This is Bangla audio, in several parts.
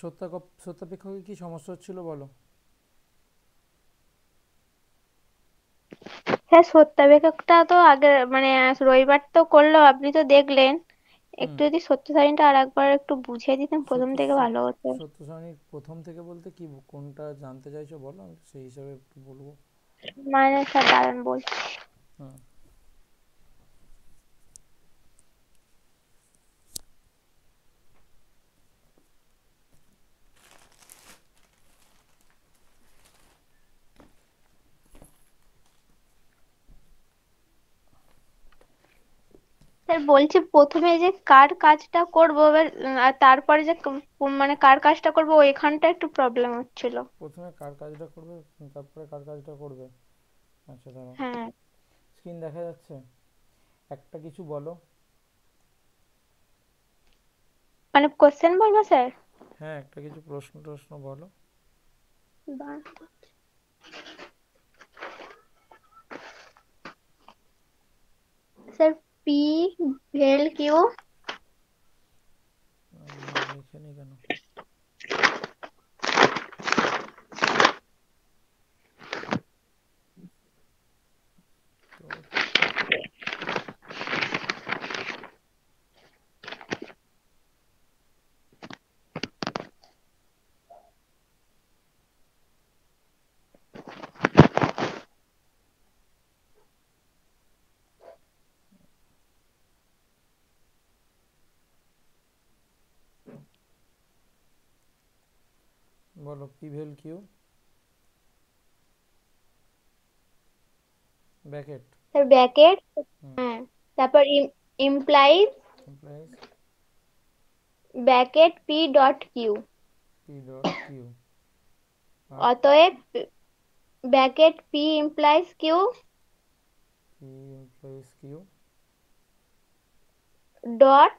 সত্যাপেক্ষকে কি সমস্যা হচ্ছিল বলো। হ্যাঁ, সত্যাবেক্ষকটা তো আগে মানে রবিবার তো করলো, আপনি তো দেখলেন। হুম। একটু যদি সত্য সারণীটা আর একবার একটু বুঝিয়ে দিতেন প্রথম সত্য থেকে ভালো হতো। সত্য সারণী প্রথম থেকে বলতে কি, কোনটা জানতে চাইছো বলো, আমি সেই হিসাবে একটু বলবো। মানে স্যার দাঁড়ান বলছি। হুম। স্যার বলছি প্রথমে যে কার কাজটা করবো এবার, আর তারপরে যে মানে কার কাজটা করবো ওইখানটা একটু প্রবলেম হচ্ছিল। প্রথমে কার কাজটা করবে, তারপরে কার কাজটা করবে। আচ্ছা দাঁড়াও, হ্যাঁ। স্ক্রিন দেখা যাচ্ছে? একটা কিছু বলো। মানে কোশ্চেন বলবো স্যার? হ্যাঁ, একটা কিছু প্রশ্ন টশ্ন বলো। স্যার পি ভেল কিউ লিখে নি কেন? তো বলো, P vel Q bracket. Sir bracket. হুম। হ্যাঁ। তারপর implies implies bracket P dot Q. P dot Q. আর অতএব bracket P implies Q P implies Q dot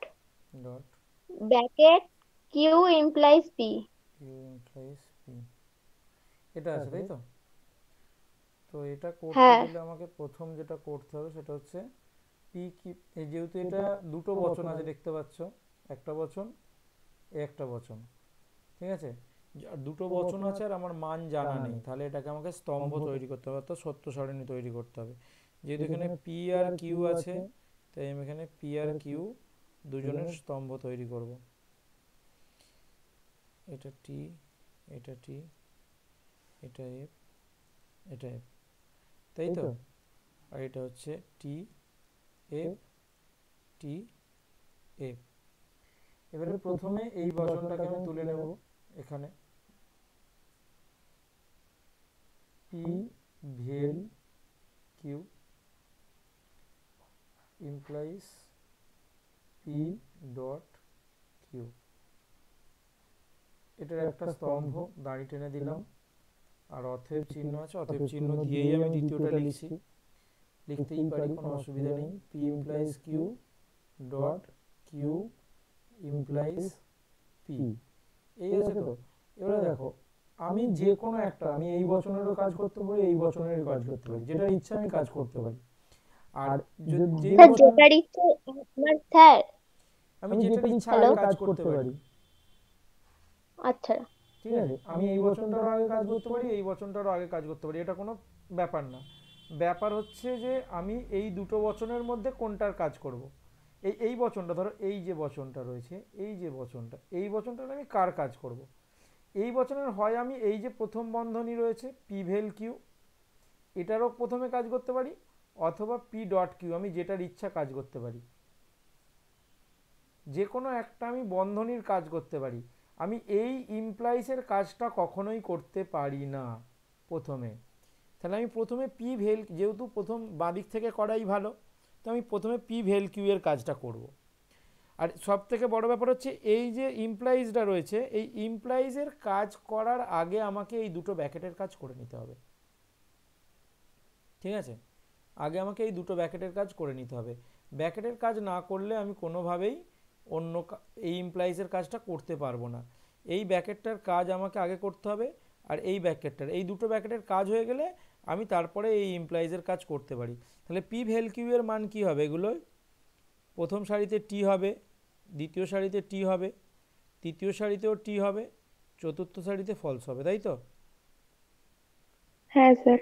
dot bracket Q implies P. Q implies P. এটা আছে তাই তো? তো এটা করতে হ্যাঁ। গেলে আমাকে প্রথম যেটা করতে হবে সেটা হচ্ছে পি কি, এই যেহেতু এটা দুটো বচন আছে দেখতে পাচ্ছ, একটা বচন একটা বচন, ঠিক আছে। আর দুটো বচন আছে আর আমার মান জানা নেই, তাহলে এটাকে আমাকে স্তম্ভ তৈরি করতে হবে, অর্থাৎ সত্য সারণী তৈরি করতে হবে। যেহেতু এখানে পি আর কিউ আছে, তাই আমি এখানে পি আর কিউ দুজনের স্তম্ভ তৈরি করব। এটা টি, এটা টি, এটা এফ, এটা এফ, তাই তো? আর এটা হচ্ছে টি এফ, টি এফ। এবারে প্রথমে এই বচনটাকে আমি তুলে নেব এখানে, P vel Q implies P dot Q. এটার একটা স্তম্ভ দাঁড়ি টেনে দিলাম, আর অতএব চিহ্ন আছে, অতএব চিহ্ন দিয়েই আমি দ্বিতীয়টা লিখছি, লিখতেই পারি, কোনো অসুবিধা নেই। P implies Q dot Q implies P, এই আছে তো। এবারে দেখো, আমি যে কোনো একটা, আমি এই বচনেরও কাজ করতে পারি, এই বচনেরও কাজ করতে পারি, যেটার ইচ্ছা আমি কাজ করতে পারি। আর যেই স্যার বচন, যেটার ইচ্ছে আমার স্যার। আমি যেটার ইচ্ছা হ্যালো। আগে কাজ করতে পারি, আচ্ছা। ঠিক আছে। আমি এই বচনটারও আগে কাজ করতে পারি, এই বচনটারও আগে কাজ করতে পারি, এটা কোনো ব্যাপার না। ব্যাপার হচ্ছে যে আমি এই দুটো বচনের মধ্যে কোনটার কাজ করব। এই বচনটা ধরো, এই যে বচনটা রয়েছে, এই যে বচনটা, এই বচনটার আমি কার কাজ করব। এই বচনের হয় আমি এই যে প্রথম বন্ধনী রয়েছে পি ভেল কিউ, এটারও প্রথমে কাজ করতে পারি, অথবা পি ডট কিউ, আমি যেটার ইচ্ছা কাজ করতে পারি, যে কোনো একটা আমি বন্ধনীর কাজ করতে পারি। আমি এই ইমপ্লাইসের কাজটা কখনোই করতে পারি না প্রথমে। তাহলে আমি প্রথমে পি ভেল, যেহেতু প্রথম বাঁদিক থেকে করাই ভালো, তো আমি প্রথমে পি ভেল কিউ এর কাজটা করব। আর সব থেকে বড় ব্যাপার হচ্ছে এই যে ইমপ্লাইজটা রয়েছে, এই ইমপ্লাইজের কাজ করার আগে আমাকে এই দুটো ব্যাকেটের কাজ করে নিতে হবে, ঠিক আছে। আগে আমাকে এই দুটো ব্যাকেটের কাজ করে নিতে হবে। ব্যাকেটের কাজ না করলে আমি কোনোভাবেই অন্য এই ইমপ্লাইজের কাজটা করতে পারবো না। এই ব্যাকেটটার কাজ আমাকে আগে করতে হবে, আর এই ব্যাকেটটার, এই দুটো ব্যাকেটের কাজ হয়ে গেলে আমি তারপরে এই ইমপ্লাইজের কাজ করতে পারি। তাহলে পি ভেল কিউ এর মান কি হবে, এগুলো প্রথম সারিতে টি হবে, দ্বিতীয় সারিতে টি হবে, তৃতীয় সারিতেও টি হবে, চতুর্থ সারিতে ফলস হবে, তাই তো? হ্যাঁ স্যার।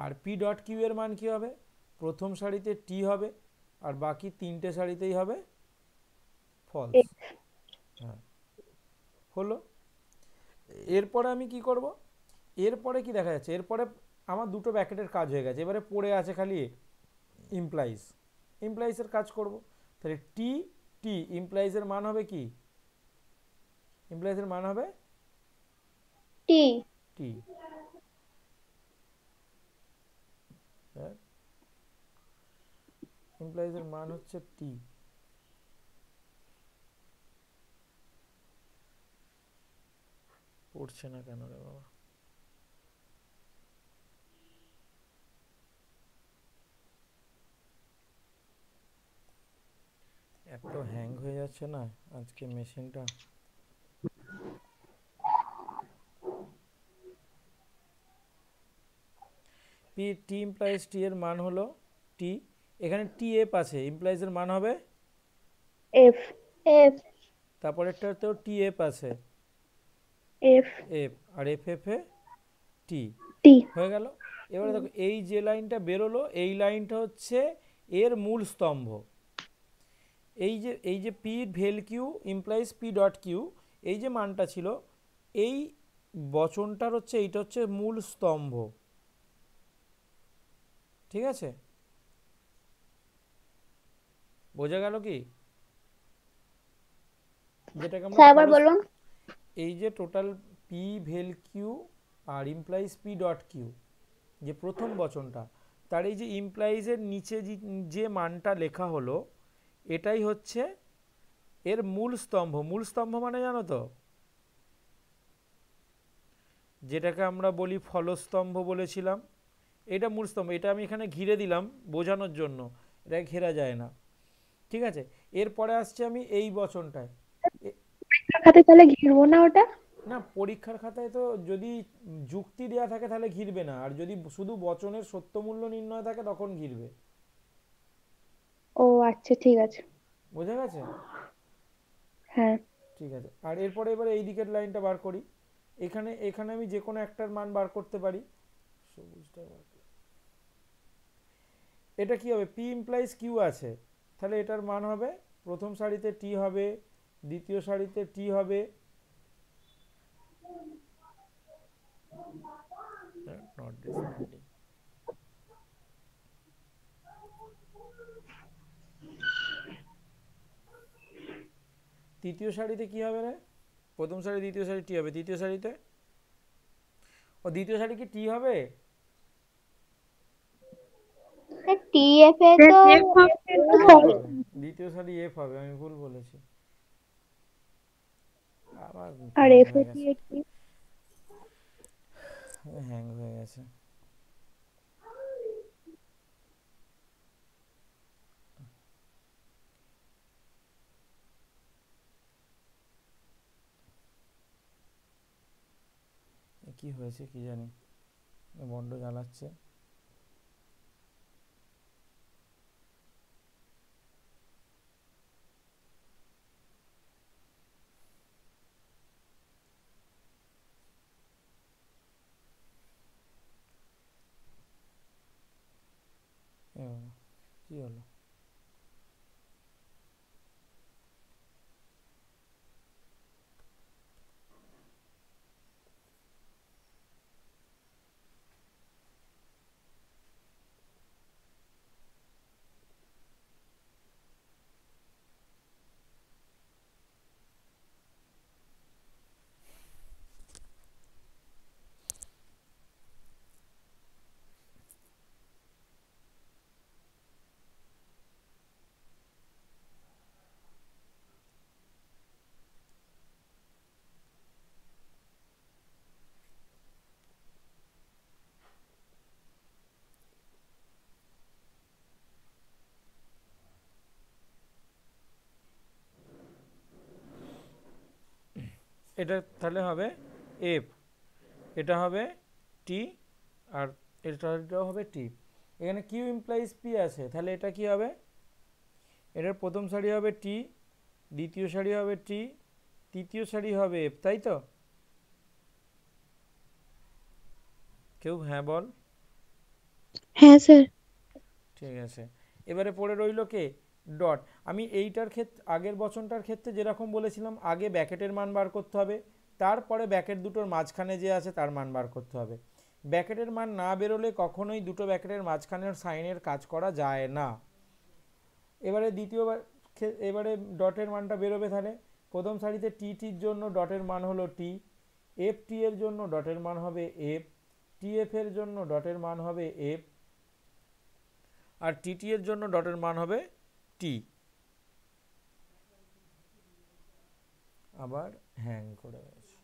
আর পি ডট কিউ এর মান কি হবে? প্রথম সারিতে টি হবে আর বাকি তিনটে সারিতেই হবে ফলস। হ্যাঁ, হলো। এরপরে আমি কি করব? এরপরে কি দেখা যাচ্ছে, এরপরে আমার দুটো ব্র্যাকেটের কাজ হয়ে গেছে, এবারে পড়ে আছে খালি ইমপ্লাইজ। ইমপ্লাইজের কাজ করব। তাহলে টি টি ইমপ্লাইজের মান হবে কি? ইমপ্লাইজের মান হবে টি। টি। হ্যাঁ, ইমপ্লাইজের মান হচ্ছে টি। পড়ছে না কেন রে বাবা? এত হ্যাং হয়ে যাচ্ছে না আজকে মেশিনটা। পি টি ইমপ্লাইজ টি এর মান হলো টি। এখানে টি এফ আছে, ইমপ্লাইজের মান হবে এফ। এফ। তারপরেরটাতেও টি এফ আছে, এফ। এফ। আর এফ এফ এ টি। টি। হয়ে গেল। এবারে দেখো এই যে লাইনটা বেরোলো এই লাইনটা হচ্ছে এর মূল স্তম্ভ। এই যে P vel Q implies P dot Q, এই যে মানটা ছিল এই বচনটার হচ্ছে এইটা হচ্ছে মূল স্তম্ভ। ঠিক আছে, বোঝা গেল কি? যেটাকে আমরা স্যার আবার ফলস, বলুন। এই যে টোটাল পি ভেল কিউ আর ইমপ্লাইজ পি ডট কিউ যে প্রথম বচনটা, তার এই যে ইমপ্লাইজের নিচে যে মানটা লেখা হলো এটাই হচ্ছে এর মূল স্তম্ভ। মূল স্তম্ভ মানে জানো তো, যেটাকে আমরা বলি ফলস্তম্ভ বলেছিলাম, এটা মূল স্তম্ভ। এটা আমি এখানে ঘিরে দিলাম বোঝানোর জন্য, এটা ঘেরা যায় না। ঠিক আছে, এরপরে আসছে আমি এই বচনটায়। খাতে তাহলে ঘিরবো না ওটা? না, পরীক্ষার খাতায় তো যদি যুক্তি দেওয়া থাকে তাহলে ঘিরবে না, আর যদি শুধু বচনের সত্য মূল্য নির্ণয় থাকে তখন ঘিরবে। ও আচ্ছা, ঠিক আছে। বোঝা গেছে? হ্যাঁ। ঠিক আছে। আর এরপরে এবারে এই দিকের লাইনটা বার করি। এখানে এখানে আমি যে কোনো একটার মান বার করতে পারি। সবুজটা বার করি। এটা কি হবে? পি ইমপ্লাইজ কিউ আছে, তাহলে এটার মান হবে প্রথম সারিতে টি হবে, দ্বিতীয় সারিতে টি হবে, নট রেসপন্ডিং। তৃতীয় সারিতে কি হবে রে? প্রথম সারি দ্বিতীয় সারি টি হবে, তৃতীয় সারিতে ও দ্বিতীয় সারি কি টি হবে? টিএফ এ তো এফ হবে, দ্বিতীয় সারি এফ হবে, আমি ভুল বলেছি। আবার আর হ্যাং এফ হয়ে এ গেছে, কি? হ্যাং হয়ে গেছে। কি হয়েছে কি জানি, বড্ড জ্বালাচ্ছে। কি হলো? এটা তাহলে হবে এফ, এটা হবে টি, আর এটাও হবে টি। এখানে কিউ ইমপ্লাইজ পি আছে, তাহলে এটা কি হবে? এটার প্রথম সারি হবে টি, দ্বিতীয় সারি হবে টি, তৃতীয় সারি হবে এফ, তাই তো? কেউ হ্যাঁ বল। হ্যাঁ স্যার। ঠিক আছে, এবারে পড়ে রইলো কে, ডট। আমি এইটার ক্ষেত্রে আগের বচনটার ক্ষেত্রে যেরকম বলেছিলাম আগে ব্যাকেটের মান বার করতে হবে, তারপরে ব্যাকেট দুটোর মাঝখানে যে আছে তার মান বার করতে হবে। ব্যাকেটের মান না বেরোলে কখনোই দুটো ব্যাকেটের মাঝখানের সাইনের কাজ করা যায় না। এবারে দ্বিতীয়বার এবারে ডটের মানটা বেরোবে, তাহলে প্রথম সারিতে টির জন্য ডটের মান হলো টি, এফ টি এর জন্য ডটের মান হবে এফ, টিএফ এর জন্য ডটের মান হবে এফ, আর টিটি এর জন্য ডটের মান হবে টি। আবার হ্যাং করে গেছে,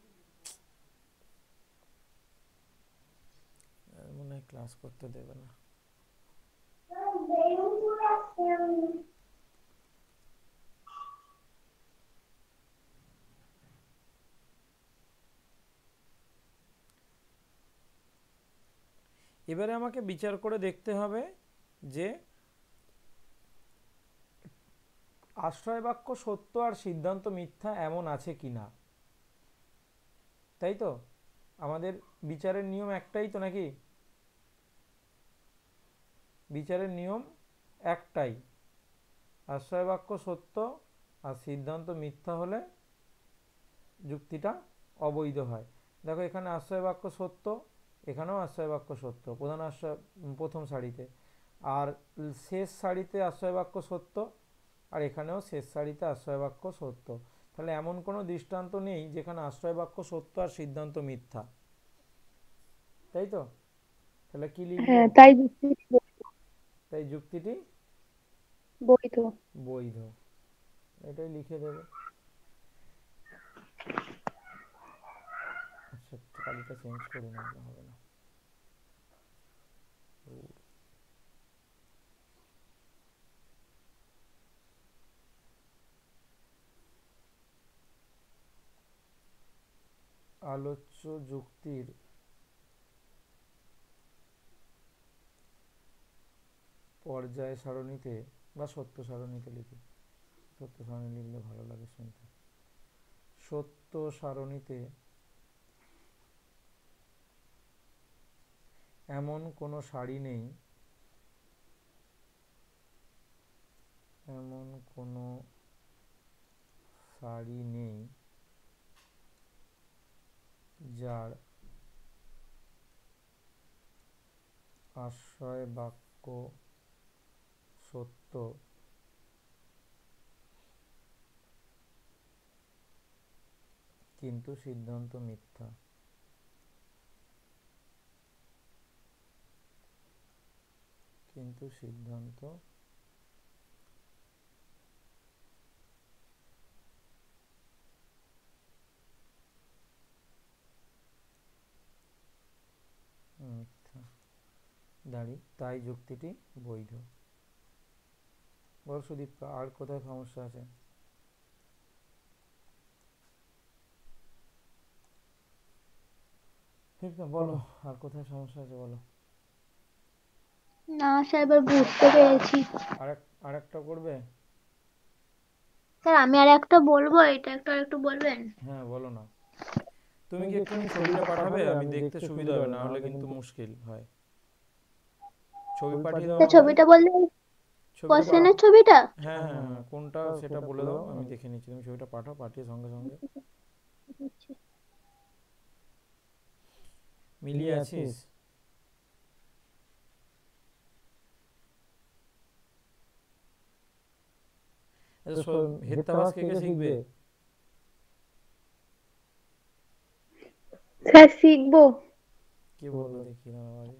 মনে হয় ক্লাস করতে দেবে না। এবারে আমাকে বিচার করে দেখতে হবে যে আশ্রয় বাক্য সত্য আর সিদ্ধান্ত মিথ্যা এমন আছে কিনা, তাই তো? আমাদের বিচারের নিয়ম একটাই তো নাকি? বিচারের নিয়ম একটাই, আশ্রয় বাক্য সত্য আর সিদ্ধান্ত মিথ্যা হলে যুক্তিটা অবৈধ হয়। দেখো এখানে আশ্রয় বাক্য সত্য, এখানেও আশ্রয় বাক্য সত্য, প্রধান আশ্রয় প্রথম সারিতে, আর শেষ সারিতে আশ্রয় বাক্য সত্য, আর এখানেও শেষ সারিতে আশ্রয় বাক্য সত্য। তাহলে এমন কোনো দৃষ্টান্ত নেই যেখানে আশ্রয় বাক্য সত্য আর সিদ্ধান্ত মিথ্যা, তাই তো? তাহলে কি লিখবো? হ্যাঁ, তাই যুক্তিটি তাই যুক্তিটি বৈধ। বৈধ, এটাই লিখে দেবে। আচ্ছা, কালিটা চেঞ্জ করে না, হবে না। আলোচ্য যুক্তির পর্যায় সারণীতে বা সত্য সারণীতে লিখি, সত্য সারণী লিখলে ভালো লাগে শুনতে। সত্য সারণীতে এমন কোনো সারি নেই, এমন কোনো সারি নেই যার আশ্রয় বাক্য সত্য কিন্তু সিদ্ধান্ত মিথ্যা। কিন্তু সিদ্ধান্ত মিথ্যা। দাঁড়ি, তাই যুক্তিটি বৈধ। বল সুদীপ, আর কোথায় সমস্যা আছে? ঠিক না, বলো আর কোথায় সমস্যা আছে বলো। না স্যার, এবার বুঝতে পেরেছি। আরেকটা করবে? স্যার আমি আর একটা বলবো, এটা একটু বলবেন? হ্যাঁ বলো না। তুমি কি একটুখানি ছবিটা পাঠাবে? আমি দেখতে সুবিধা হবে, না হলে কিন্তু মুশকিল হয়। ছবি পাঠিয়ে দাও স্যার আমাকে। ছবিটা বললে ছবিটা কোশ্চেনের ছবিটা? হ্যাঁ হ্যাঁ হ্যাঁ, কোনটা সেটা বলে দাও, আমি দেখে নিচ্ছি। তুমি ছবিটা পাঠাও, পাঠিয়ে সঙ্গে সঙ্গে। মিলিয়ে আছিস? হেত্তাবাস কে কে শিখবে? স্যার শিখবো। কে বললো দেখি না আগে?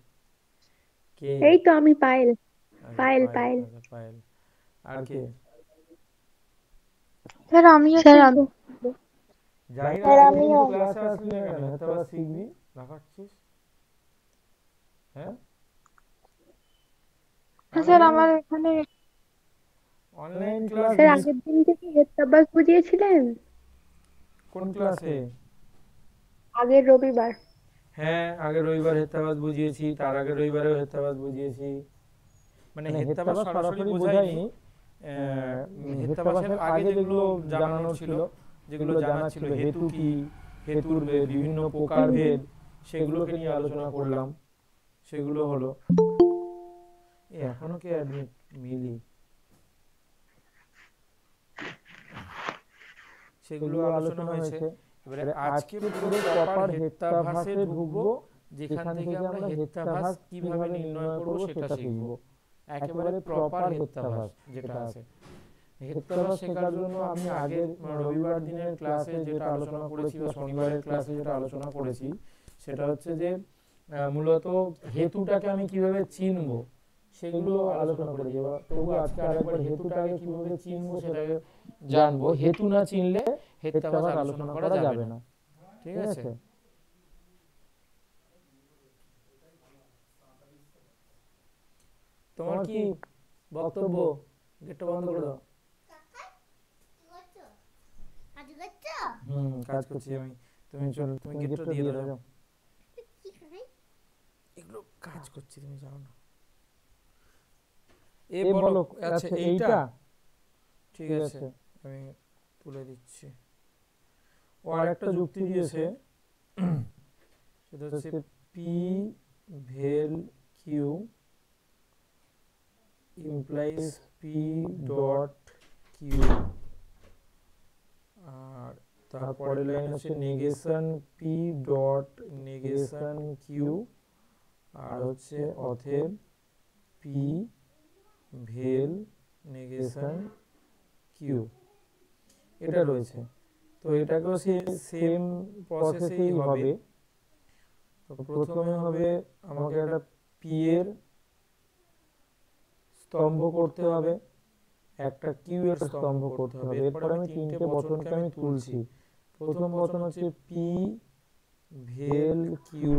কে? এই তো আমি, পায়েল। আচ্ছা পায়েল পায়েল, পায়েল। আচ্ছা পায়েল। আর কে? স্যার আমিও শিখবো। জাহিরা, স্যার তুই আমিও। কিন্তু ক্লাসে আসলি না কেন? হেত্তাবাস শিখবি, লাফাচ্ছিস? হ্যাঁ স্যার আমার এখানে অনলাইন ক্লাস স্যার আগের দিন থেকে হেডসাবাস বুঝিয়েছিলেন। কোন ক্লাসে? আগের রবিবার। হ্যাঁ, আগের রবিবার হেত্তাবাস বুঝিয়েছি, তার আগের রবিবারেও হেত্তাবাস বুঝিয়েছি। মানে হেত্তাবাস সরাসরি বোঝাইনি, হেত্তাবাসের আগে যেগুলো জানানোর ছিল, যেগুলো জানা ছিল, হেতু কি, হেতুর বিভিন্ন প্রকারভেদ, সেগুলোকে নিয়ে আলোচনা করলাম। সেগুলো হলো এখনো কি অ্যাডমিট মিলি, সেগুলো আলোচনা হয়েছে। এবারে আজকে পুরো প্রপার হেক্সাভাসে ঢুকবো, যেখান থেকে আমরা হেক্সাভাস কিভাবে নির্ণয় করব সেটা শিখবো। একেবারে প্রপার হেক্সাভাস যেটা আছে। হেক্সাভাস শেখার জন্য আমি আগের রবিবার দিনের ক্লাসে যেটা আলোচনা করেছি বা শনিবারের ক্লাসে যেটা আলোচনা করেছি সেটা হচ্ছে যে মূলত হেতুটাকে আমি কিভাবে চিনবো সেগুলো আলোচনা করেছি। তবু আজকে আরেকবার হেতুটাকে কিভাবে চিনবো সেটাকে জানবো। হেতু না চিনলে হেক্সাভাস আলোচনা করা যাবে না, ঠিক আছে? তোমার কি বক্তব্য? গেটটা বন্ধ করে দাও। কাজ করছি আমি। তুমি চল, তুমি গেটটা দিয়ে দাও। এগুলো কাজ করছি, তুমি জানো না। এ বলো, আচ্ছা এইটা ঠিক আছে, আমি তুলে দিচ্ছি। ও আরেকটা যুক্তি দিয়েছে, সেটা হচ্ছে P vel Q implies P dot Q, আর তারপরের লাইন হচ্ছে negation P dot negation Q, আর হচ্ছে অতএব পি ভেল নেগেশন কিউ, এটা রয়েছে। তো এটাকেও সেম প্রসেসেই হবে। তো প্রথমে হবে আমাকে একটা পি এর স্তম্ভ করতে হবে, একটা কিউ এর স্তম্ভ করতে হবে। এরপর আমি তিনটে বচনকে আমি তুলছি। প্রথম বচন হচ্ছে P vel Q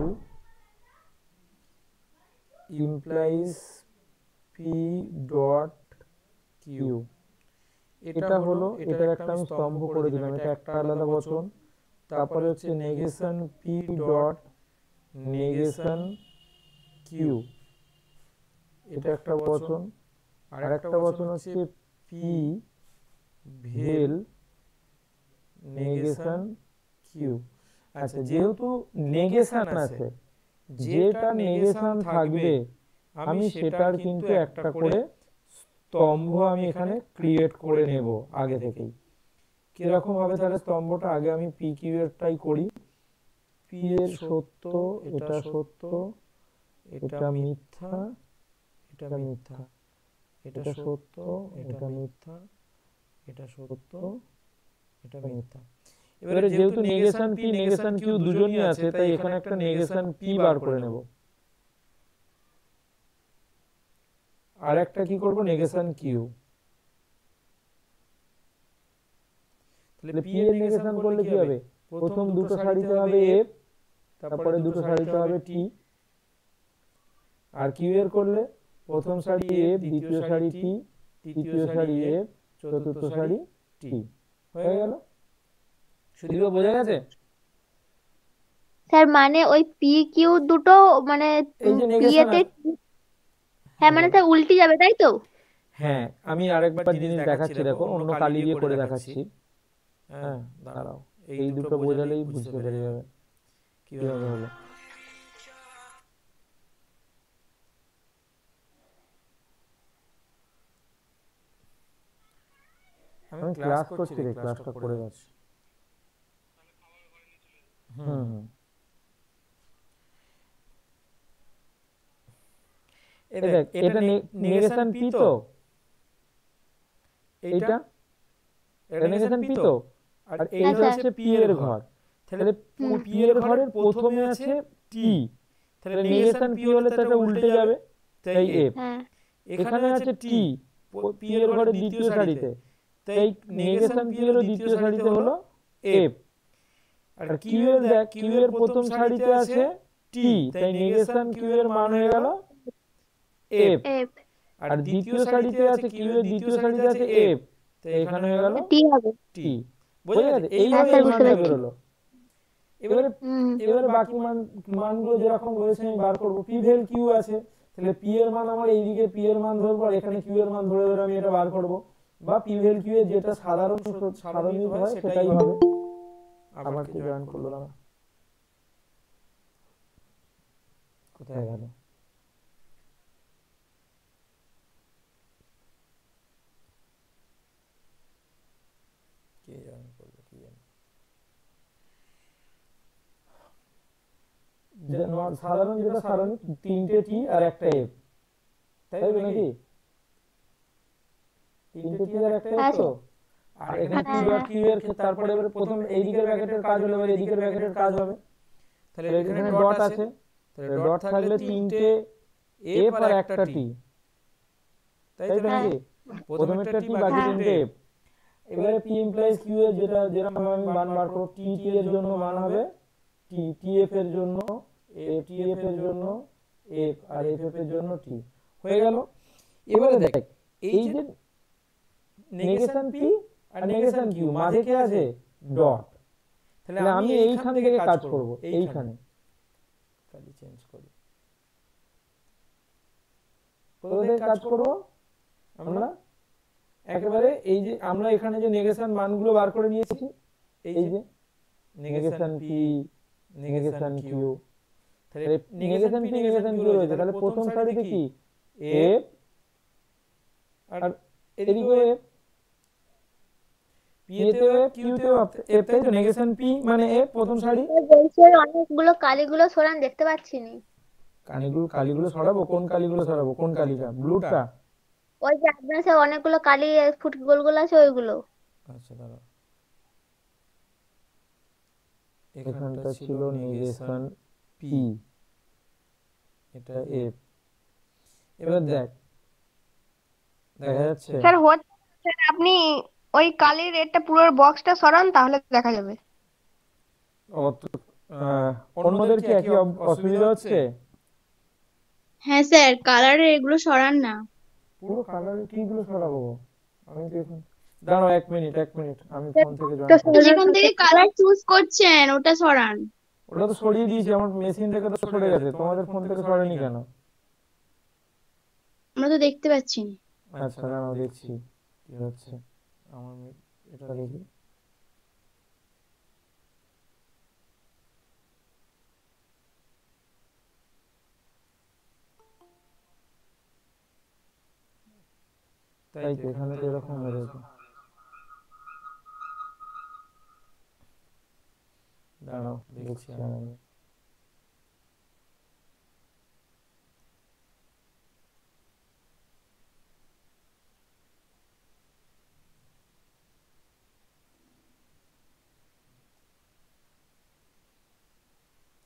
implies P dot Q, এটা হলো, এটার একটা আমি স্তম্ভ করে দিলাম, এটা একটা আলাদা বচন। তারপরে হচ্ছে negation P dot negation Q, এটা একটা বচন। আর একটা বচন হচ্ছে পি ভেল নেগেশন কিউ। আচ্ছা, যেহেতু নেগেশন আছে, যেটা নেগেশন থাকবে আমি সেটার কিন্তু একটা করে স্তম্ভ আমি এখানে ক্রিয়েট করে নেব আগে থেকেই। কিরকম হবে তাহলে স্তম্ভটা? আগে আমি পি কিউ এরটাই করি। পি এর সত্য, এটা সত্য, এটা মিথ্যা, এটা মিথ্যা, এটা সত্য, এটা মিথ্যা, এটা সত্য, এটা মিথ্যা। এবারে যেহেতু নেগেশন পি নেগেশন কিউ দুজনই আছে, তাই এখানে একটা নেগেশন পি বার করে নেব। আর একটা কি করব? Negation Q. তাহলে পি এর নেগেশন করলে কি হবে? প্রথম দুটো সারিতে হবে এফ, তারপরে দুটো সারিতে হবে টি। আর কিউ এর করলে প্রথম সারি এফ, দ্বিতীয় সারি টি, তৃতীয় সারি এফ, চতুর্থ সারি টি। হয়ে গেল? শুধু বোঝা গেছে? স্যার মানে ওই পি কিউ দুটো মানে এই যে পি নেগেশন, এতে, হ্যাঁ মানে স্যার উল্টে যাবে তাই তো? হ্যাঁ, আমি আরেকবার জিনিস দেখাচ্ছি, দেখো অন্য কালি দিয়ে করে দেখাচ্ছি। হ্যাঁ, দাঁড়াও, এই দুটো বোঝালেই বুঝতে পেরে যাবে কিভাবে হলো। আমি ক্লাস করছি রে, ক্লাসটা করে যাচ্ছি। হুম, এই দেখ, এটা নেগেশন পি তো, এইটা এটা নেগেশন পি তো, আর এইটা হচ্ছে পি এর ঘর। তাহলে পি এর ঘরের প্রথমে আছে টি, তাহলে নেগেশন পি হলে তো এটা উল্টে যাবে, তাই এফ। এখানে আছে টি পি এর ঘরের দ্বিতীয় সারিতে, তাই নেগেশন পি এর দ্বিতীয় সারিতে হলো এফ। আর কিউ এর দেখ, কিউ এর প্রথম সারিতে আছে টি, তাই নেগেশন কিউ এর মান হয়ে গেল এফ। আর দ্বিতীয় সারিতে আছে, কিউ এর দ্বিতীয় সারিতে আছে এফ, তাই এখানে হয়ে গেল টি হবে। টি। বোঝা গেছে? এইভাবে এই মানটা বেরোলো। এবারে বাকি মানগুলো যেরকম রয়েছে আমি বার করবো। পি ভেল কিউ আছে, তাহলে পি এর মান আমার এইদিকে পি এর মান ধরবো, আর এখানে কিউ এর মান ধরে ধরে আমি এটা বার করবো। বা পি ভেল কিউ এর যেটা সাধারণত হয় সেটাই হবে। আবার কি জয়েন করলো না, কোথায় গেল? সাধারণ যেটা সারণী, 3টে টি আর একটা এফ, তাই তো নাকি? 3টে টি আর একটা এফ হ্যাঁ তো। আর এখানে পি হ্যাঁ ডট হ্যাঁ কিউ এর ক্ষেত্রে তারপরে এবার প্রথম এই দিকের ব্র্যাকেটের কাজ হলো, এবার এদিকের ব্র্যাকেটের কাজ হবে। তাহলে এখানে ডট আছে, তাহলে ডট থাকলে 3টে এফ আর একটা টি, তাই তো হ্যাঁ নাকি? প্রথমেরটা টি বাকি হ্যাঁ 3টে এফ। এবারে পি ইমপ্লাইজ কিউ এর যেটা যেরকম আমি মান বার করব, টি টি এর জন্য মান হবে টি, টি এফ এর জন্য এফ, টি এফ এর জন্য এফ, আর এফ এফ এর জন্য টি। হয়ে গেল। এবারে দেখ, এই যে negation P R negation Q, মাঝে কে আছে? ডট। তাহলে আমি এইখান থেকে কাজ করব, এইখানে খালি চেঞ্জ করি, কোথা থেকে কাজ করব আমরা? একেবারে এই যে আমরা এখানে যে নেগেশন মানগুলো বার করে নিয়েছি, এই যে নেগেশন পি, নেগেশন কিউ, তাহলে নেগেশন পি নেগেশন কিউ রয়েছে, তাহলে প্রথম সারিতে কি এফ আর এদিকেও এফ, পি এতেও এফ কিউতেও এফ, তাই তো? নেগেশন পি মানে এফ প্রথম সারি। বলছি অনেকগুলো কালিগুলো সরান, দেখতে পাচ্ছি না। কালিগুলো সরাবো? কোন কালিগুলো সরাবো? কোন কালিটা? ব্লুটা? ওই যে আপনার সে অনেকগুলো কালি ফুট গোল গোল আছে ওইগুলো। আচ্ছা দাঁড়াও, এখানটা ছিল নেগেশন পি, এটা এফ। এবার দেখ, দেখা যাচ্ছে? স্যার হচ্ছে, স্যার আপনি ওই কালির এটা পুরো বক্সটা সরান তাহলে দেখা যাবে। অন্যদের কি একই অসুবিধা হচ্ছে? হ্যাঁ স্যার, কালারের এগুলো সরান না। পুরো কালারের কিগুলো সরাবো? আমি তো এখন, দাঁড়াও 1 মিনিট, 1 মিনিট, আমি ফোন থেকে জয়েন করছি। যেখান থেকে কালার চুজ করছেন ওটা সরান। ওটা তো সরিয়ে দিয়েছি, আমার মেশিন থেকে তো সরে গেছে, তোমাদের ফোন থেকে সরেনি কেন? আমরা তো দেখতে পাচ্ছি না। আচ্ছা দাঁড়াও দেখছি কি হচ্ছে। আমার এটা দেখি। তাই তো, এখানে তো এরকম হয়েছে। দাঁড়াও দেখছি আমি।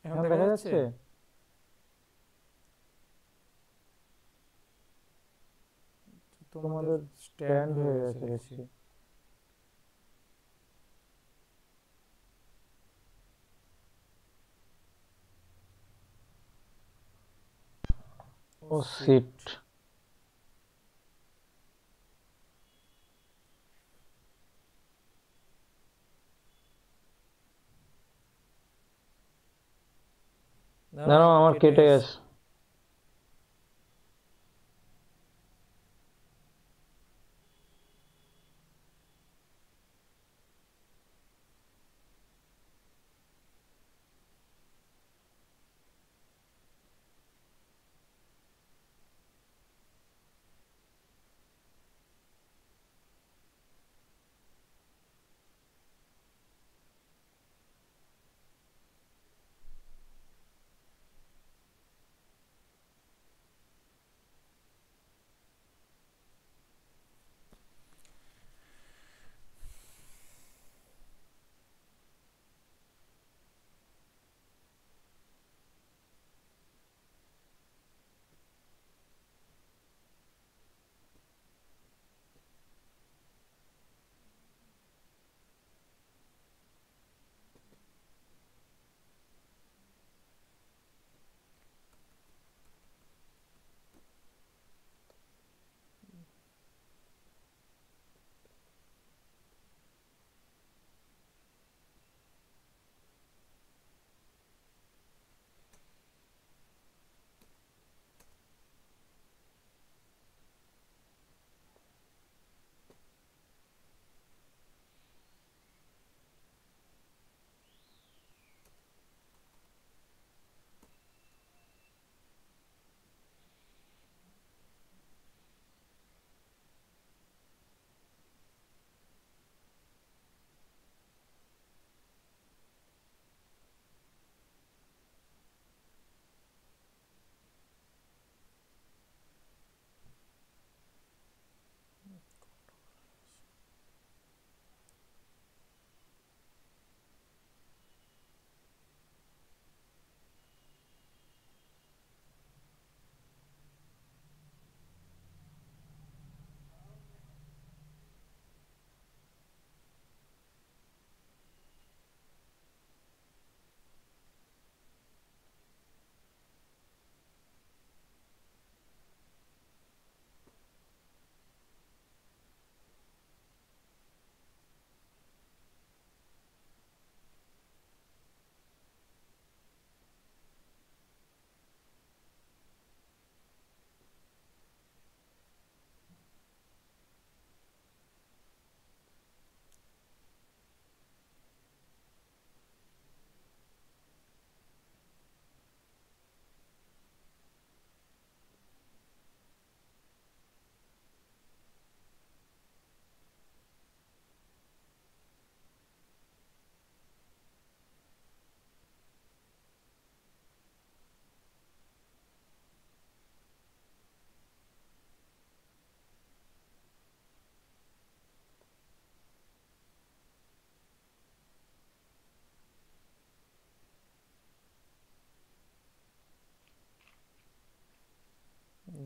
এখন দেখা যাচ্ছে? তোমাদের স্ট্যান্ড হয়ে গেছে দেখছি। ও শিট। দাঁড়াও, আমার কেটে গেছে।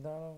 দাঁড়াও।